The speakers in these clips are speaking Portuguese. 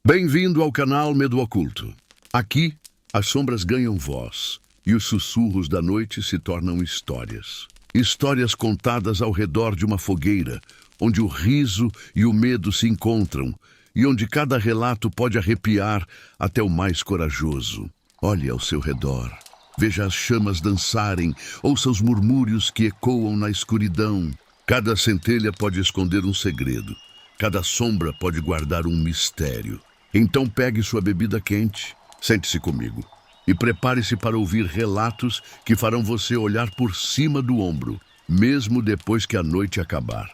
Bem-vindo ao canal Medo Oculto. Aqui, as sombras ganham voz e os sussurros da noite se tornam histórias. Histórias contadas ao redor de uma fogueira, onde o riso e o medo se encontram e onde cada relato pode arrepiar até o mais corajoso. Olhe ao seu redor. Veja as chamas dançarem, ouça os murmúrios que ecoam na escuridão. Cada centelha pode esconder um segredo. Cada sombra pode guardar um mistério. Então pegue sua bebida quente, sente-se comigo e prepare-se para ouvir relatos que farão você olhar por cima do ombro, mesmo depois que a noite acabar.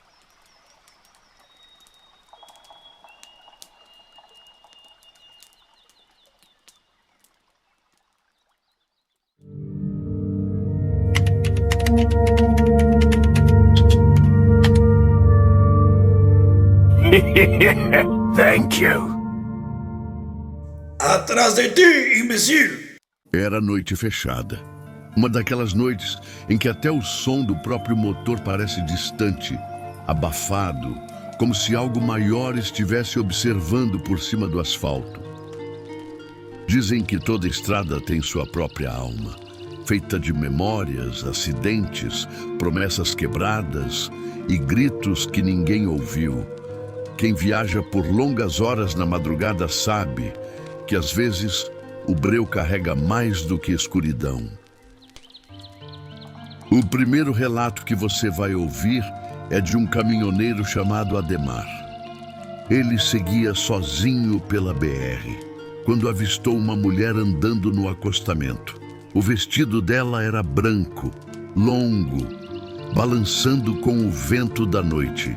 Thank you. Atrás de ti, imbecil! Era noite fechada. Uma daquelas noites em que até o som do próprio motor parece distante, abafado, como se algo maior estivesse observando por cima do asfalto. Dizem que toda estrada tem sua própria alma, feita de memórias, acidentes, promessas quebradas e gritos que ninguém ouviu. Quem viaja por longas horas na madrugada sabe que às vezes o breu carrega mais do que escuridão. O primeiro relato que você vai ouvir é de um caminhoneiro chamado Ademar. Ele seguia sozinho pela BR, quando avistou uma mulher andando no acostamento. O vestido dela era branco, longo, balançando com o vento da noite.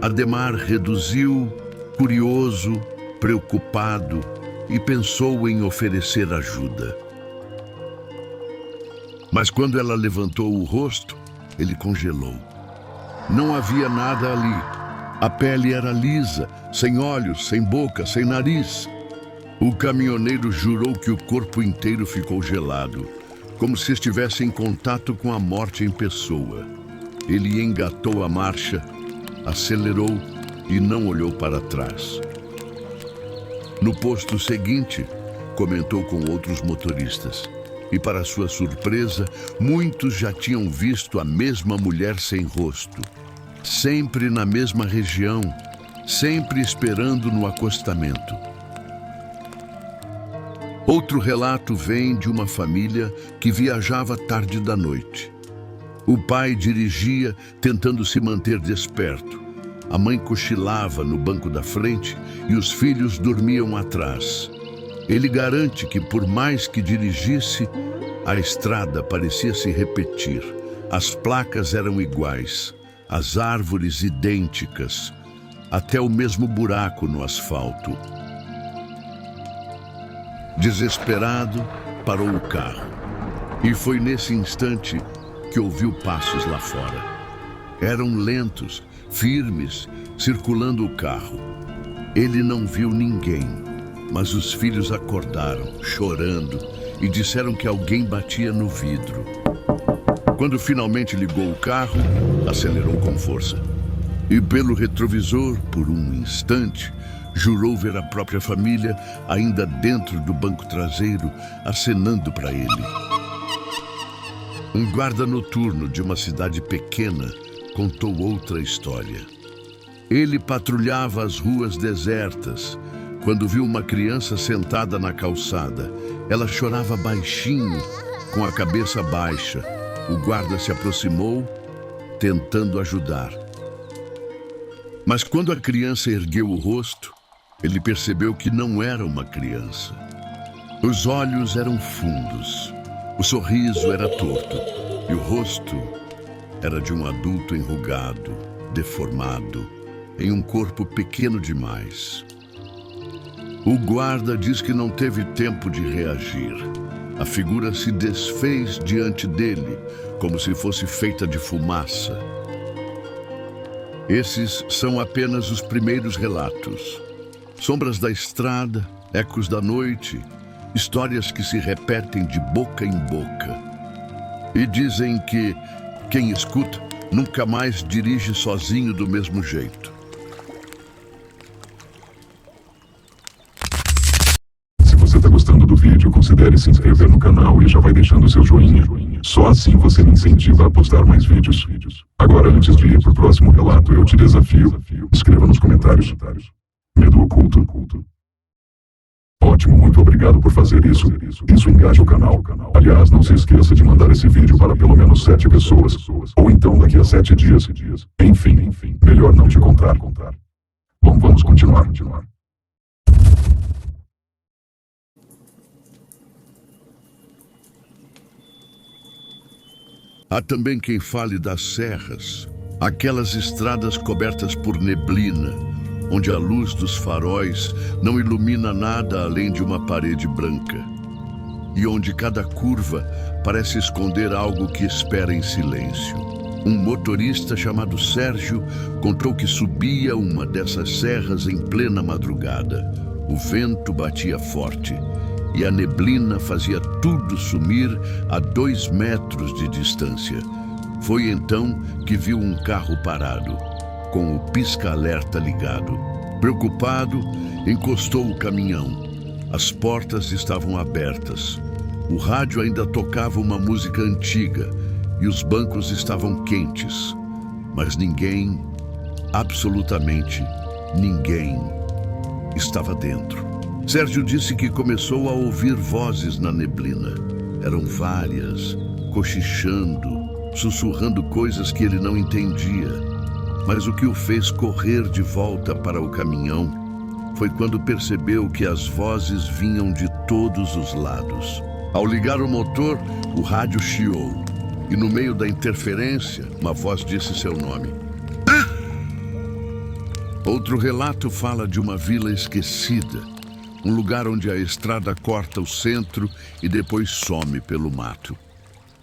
Ademar reduziu, curioso, preocupado, e pensou em oferecer ajuda. Mas quando ela levantou o rosto, ele congelou. Não havia nada ali. A pele era lisa, sem olhos, sem boca, sem nariz. O caminhoneiro jurou que o corpo inteiro ficou gelado, como se estivesse em contato com a morte em pessoa. Ele engatou a marcha, acelerou e não olhou para trás. No posto seguinte, comentou com outros motoristas. E para sua surpresa, muitos já tinham visto a mesma mulher sem rosto. Sempre na mesma região, sempre esperando no acostamento. Outro relato vem de uma família que viajava tarde da noite. O pai dirigia, tentando se manter desperto. A mãe cochilava no banco da frente e os filhos dormiam atrás. Ele garante que, por mais que dirigisse, a estrada parecia se repetir. As placas eram iguais, as árvores idênticas, até o mesmo buraco no asfalto. Desesperado, parou o carro. E foi nesse instante que ouviu passos lá fora. Eram lentos, firmes, circulando o carro. Ele não viu ninguém, mas os filhos acordaram, chorando, e disseram que alguém batia no vidro. Quando finalmente ligou o carro, acelerou com força. E pelo retrovisor, por um instante, jurou ver a própria família ainda dentro do banco traseiro, acenando para ele. Um guarda noturno de uma cidade pequena contou outra história. Ele patrulhava as ruas desertas quando viu uma criança sentada na calçada. Ela chorava baixinho, com a cabeça baixa. O guarda se aproximou, tentando ajudar. Mas quando a criança ergueu o rosto, ele percebeu que não era uma criança. Os olhos eram fundos, o sorriso era torto e o rosto era de um adulto enrugado, deformado, em um corpo pequeno demais. O guarda diz que não teve tempo de reagir. A figura se desfez diante dele, como se fosse feita de fumaça. Esses são apenas os primeiros relatos. Sombras da estrada, ecos da noite, histórias que se repetem de boca em boca. E dizem que quem escuta nunca mais dirige sozinho do mesmo jeito. gostando do vídeo, considere se inscrever no canal e já vai deixando seu joinha. Só assim você me incentiva a postar mais vídeos. Agora, antes de ir pro próximo relato, eu te desafio. Escreva nos comentários. Medo oculto. Ótimo, muito obrigado por fazer isso. Isso engaja o canal. Aliás, não se esqueça de mandar esse vídeo para pelo menos 7 pessoas. Ou então daqui a 7 dias. Enfim, melhor não te contar. Bom, vamos continuar. Há também quem fale das serras, aquelas estradas cobertas por neblina, onde a luz dos faróis não ilumina nada além de uma parede branca, e onde cada curva parece esconder algo que espera em silêncio. Um motorista chamado Sérgio contou que subia uma dessas serras em plena madrugada. O vento batia forte e a neblina fazia tudo sumir a 2 metros de distância. Foi então que viu um carro parado, com o pisca-alerta ligado. Preocupado, encostou o caminhão. As portas estavam abertas. O rádio ainda tocava uma música antiga e os bancos estavam quentes. Mas ninguém, absolutamente ninguém, estava dentro. Sérgio disse que começou a ouvir vozes na neblina. Eram várias, cochichando, sussurrando coisas que ele não entendia. Mas o que o fez correr de volta para o caminhão foi quando percebeu que as vozes vinham de todos os lados. Ao ligar o motor, o rádio chiou. E no meio da interferência, uma voz disse seu nome. Outro relato fala de uma vila esquecida. Um lugar onde a estrada corta o centro e depois some pelo mato.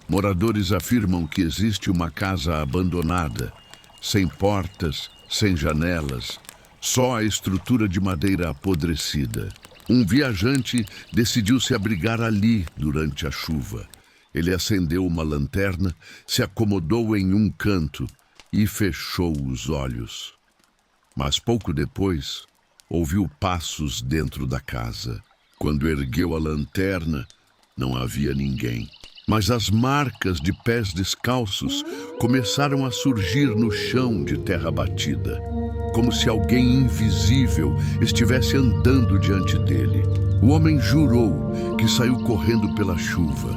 Moradores afirmam que existe uma casa abandonada, sem portas, sem janelas, só a estrutura de madeira apodrecida. Um viajante decidiu se abrigar ali durante a chuva. Ele acendeu uma lanterna, se acomodou em um canto e fechou os olhos. Mas pouco depois, ouviu passos dentro da casa. Quando ergueu a lanterna, não havia ninguém. Mas as marcas de pés descalços começaram a surgir no chão de terra batida, como se alguém invisível estivesse andando diante dele. O homem jurou que saiu correndo pela chuva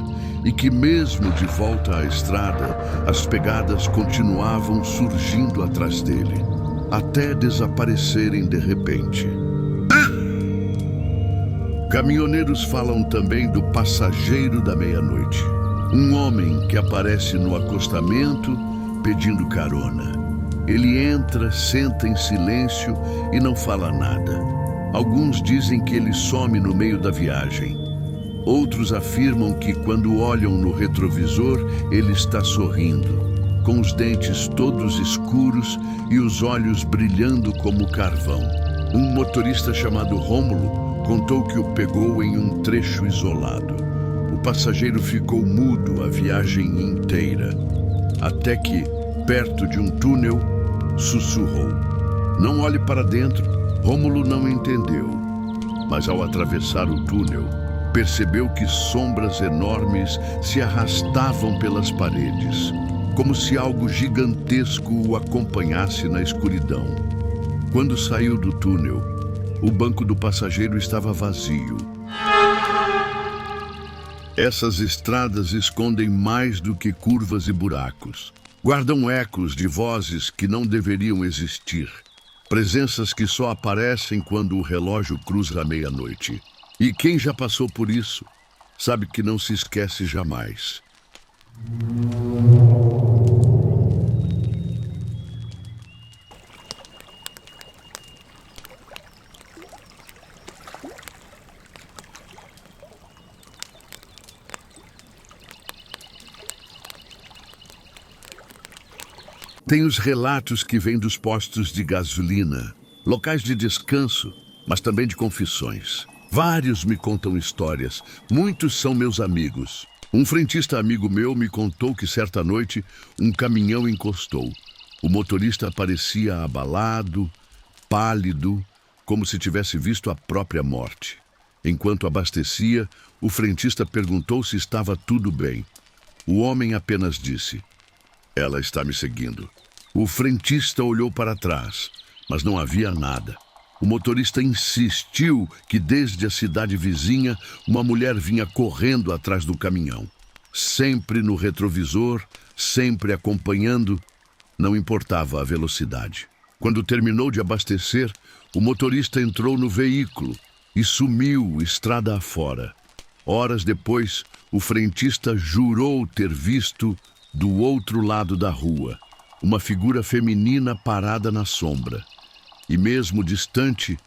e que mesmo de volta à estrada, as pegadas continuavam surgindo atrás dele, até desaparecerem de repente. Caminhoneiros falam também do passageiro da meia-noite. Um homem que aparece no acostamento pedindo carona. Ele entra, senta em silêncio e não fala nada. Alguns dizem que ele some no meio da viagem. Outros afirmam que quando olham no retrovisor, ele está sorrindo, com os dentes todos escuros e os olhos brilhando como carvão. Um motorista chamado Rômulo contou que o pegou em um trecho isolado. O passageiro ficou mudo a viagem inteira, até que, perto de um túnel, sussurrou: "Não olhe para dentro." Rômulo não entendeu, mas ao atravessar o túnel, percebeu que sombras enormes se arrastavam pelas paredes, como se algo gigantesco o acompanhasse na escuridão. Quando saiu do túnel, o banco do passageiro estava vazio. Essas estradas escondem mais do que curvas e buracos. Guardam ecos de vozes que não deveriam existir. Presenças que só aparecem quando o relógio cruza a meia-noite. E quem já passou por isso, sabe que não se esquece jamais. Tem os relatos que vêm dos postos de gasolina, locais de descanso, mas também de confissões. Vários me contam histórias, muitos são meus amigos. Um frentista amigo meu me contou que certa noite um caminhão encostou. O motorista parecia abalado, pálido, como se tivesse visto a própria morte. Enquanto abastecia, o frentista perguntou se estava tudo bem. O homem apenas disse: "Ela está me seguindo." O frentista olhou para trás, mas não havia nada. O motorista insistiu que desde a cidade vizinha uma mulher vinha correndo atrás do caminhão. Sempre no retrovisor, sempre acompanhando, não importava a velocidade. Quando terminou de abastecer, o motorista entrou no veículo e sumiu estrada afora. Horas depois, o frentista jurou ter visto, do outro lado da rua, uma figura feminina parada na sombra. E mesmo distante,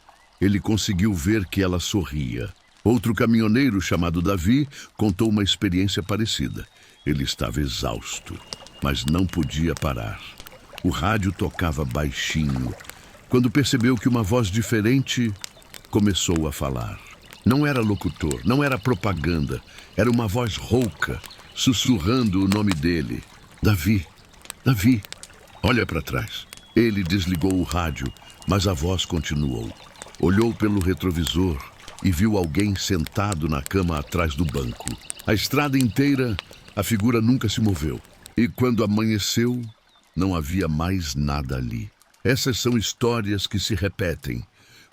ele conseguiu ver que ela sorria. Outro caminhoneiro chamado Davi contou uma experiência parecida. Ele estava exausto, mas não podia parar. O rádio tocava baixinho. Quando percebeu que uma voz diferente começou a falar. Não era locutor, não era propaganda. Era uma voz rouca, sussurrando o nome dele. Davi, Davi, olha para trás. Ele desligou o rádio, mas a voz continuou. Olhou pelo retrovisor e viu alguém sentado na cama atrás do banco. A estrada inteira, a figura nunca se moveu. E quando amanheceu, não havia mais nada ali. Essas são histórias que se repetem,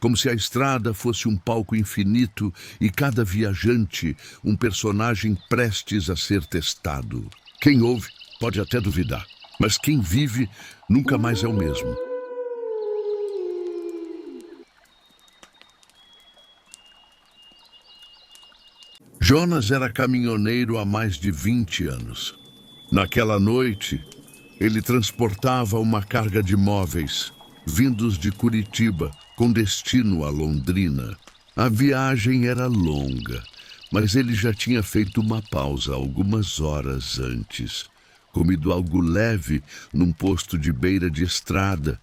como se a estrada fosse um palco infinito e cada viajante um personagem prestes a ser testado. Quem ouve pode até duvidar, mas quem vive nunca mais é o mesmo. Jonas era caminhoneiro há mais de 20 anos. Naquela noite, ele transportava uma carga de móveis vindos de Curitiba, com destino a Londrina. A viagem era longa, mas ele já tinha feito uma pausa algumas horas antes, comido algo leve num posto de beira de estrada,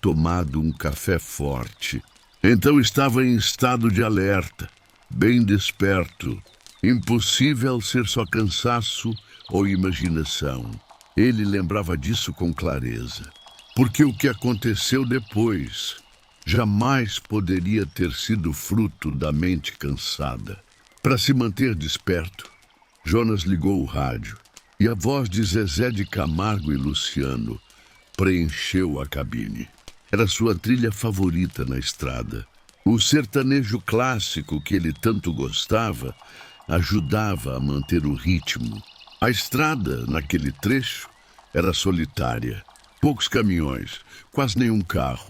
tomado um café forte. Então estava em estado de alerta, bem desperto. Impossível ser só cansaço ou imaginação. Ele lembrava disso com clareza, porque o que aconteceu depois jamais poderia ter sido fruto da mente cansada. Para se manter desperto, Jonas ligou o rádio e a voz de Zezé de Camargo e Luciano preencheu a cabine. Era sua trilha favorita na estrada. O sertanejo clássico que ele tanto gostava ajudava a manter o ritmo. A estrada, naquele trecho, era solitária. Poucos caminhões, quase nenhum carro.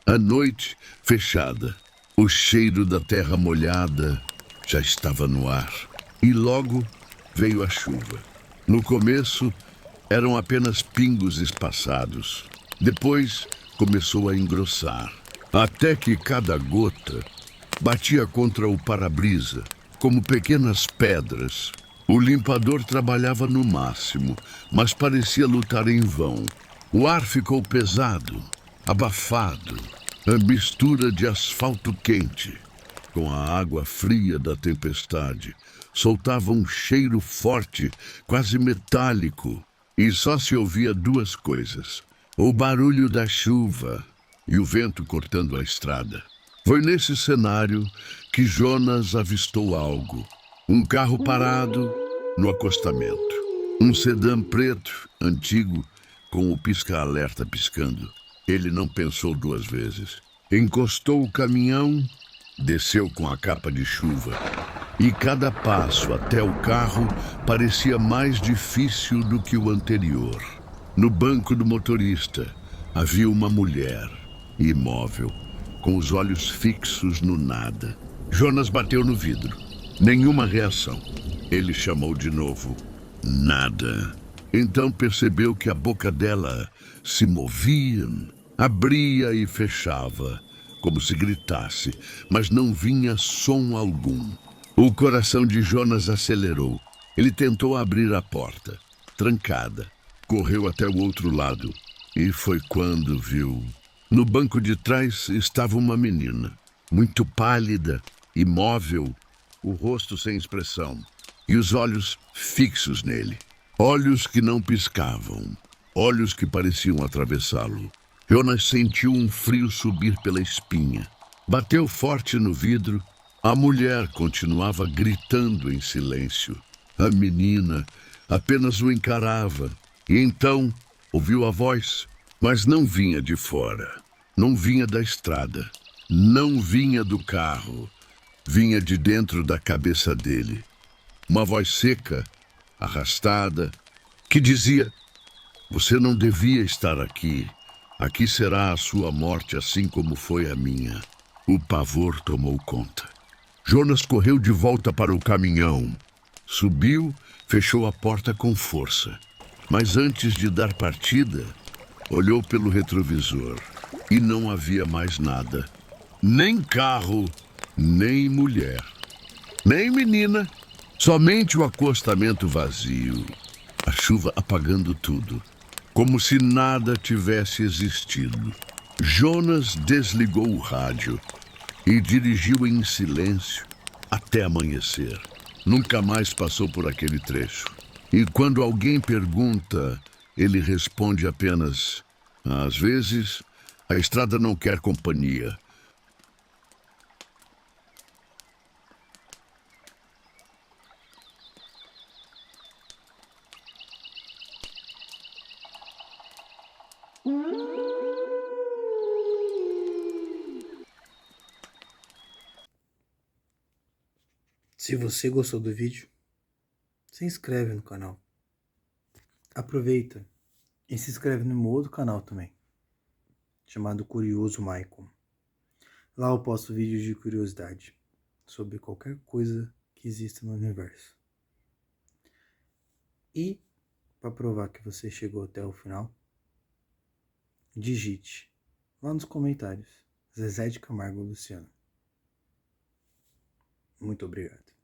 A noite fechada. O cheiro da terra molhada já estava no ar. E logo veio a chuva. No começo, eram apenas pingos espaçados. Depois, começou a engrossar. Até que cada gota batia contra o para-brisa, como pequenas pedras. O limpador trabalhava no máximo, mas parecia lutar em vão. O ar ficou pesado, abafado, a mistura de asfalto quente com a água fria da tempestade soltava um cheiro forte, quase metálico, e só se ouvia duas coisas: o barulho da chuva e o vento cortando a estrada. Foi nesse cenário que Jonas avistou algo. Um carro parado no acostamento. Um sedã preto, antigo, com o pisca-alerta piscando. Ele não pensou duas vezes. Encostou o caminhão, desceu com a capa de chuva. E cada passo até o carro parecia mais difícil do que o anterior. No banco do motorista havia uma mulher, imóvel, com os olhos fixos no nada. Jonas bateu no vidro. Nenhuma reação. Ele chamou de novo. Nada. Então percebeu que a boca dela se movia, abria e fechava, como se gritasse, mas não vinha som algum. O coração de Jonas acelerou. Ele tentou abrir a porta, trancada. Correu até o outro lado e foi quando viu. No banco de trás estava uma menina, muito pálida, imóvel, o rosto sem expressão e os olhos fixos nele. Olhos que não piscavam, olhos que pareciam atravessá-lo. Jonas sentiu um frio subir pela espinha. Bateu forte no vidro, A mulher continuava gritando em silêncio. A menina apenas o encarava. E então ouviu a voz, mas não vinha de fora. Não vinha da estrada. Não vinha do carro. Vinha de dentro da cabeça dele. Uma voz seca, arrastada, que dizia: "Você não devia estar aqui. Aqui será a sua morte, assim como foi a minha." O pavor tomou conta. Jonas correu de volta para o caminhão. Subiu, fechou a porta com força. Mas antes de dar partida, olhou pelo retrovisor e não havia mais nada. Nem carro, nem mulher, nem menina. Somente o acostamento vazio. A chuva apagando tudo, como se nada tivesse existido. Jonas desligou o rádio e dirigiu em silêncio até amanhecer. Nunca mais passou por aquele trecho. E quando alguém pergunta, ele responde apenas: "Às vezes, a estrada não quer companhia." Se você gostou do vídeo, se inscreve no canal. Aproveita e se inscreve no meu outro canal também, chamado Curioso Maicon. Lá eu posto vídeos de curiosidade sobre qualquer coisa que exista no universo. E, para provar que você chegou até o final, digite lá nos comentários Zezé de Camargo Luciano. Muito obrigado.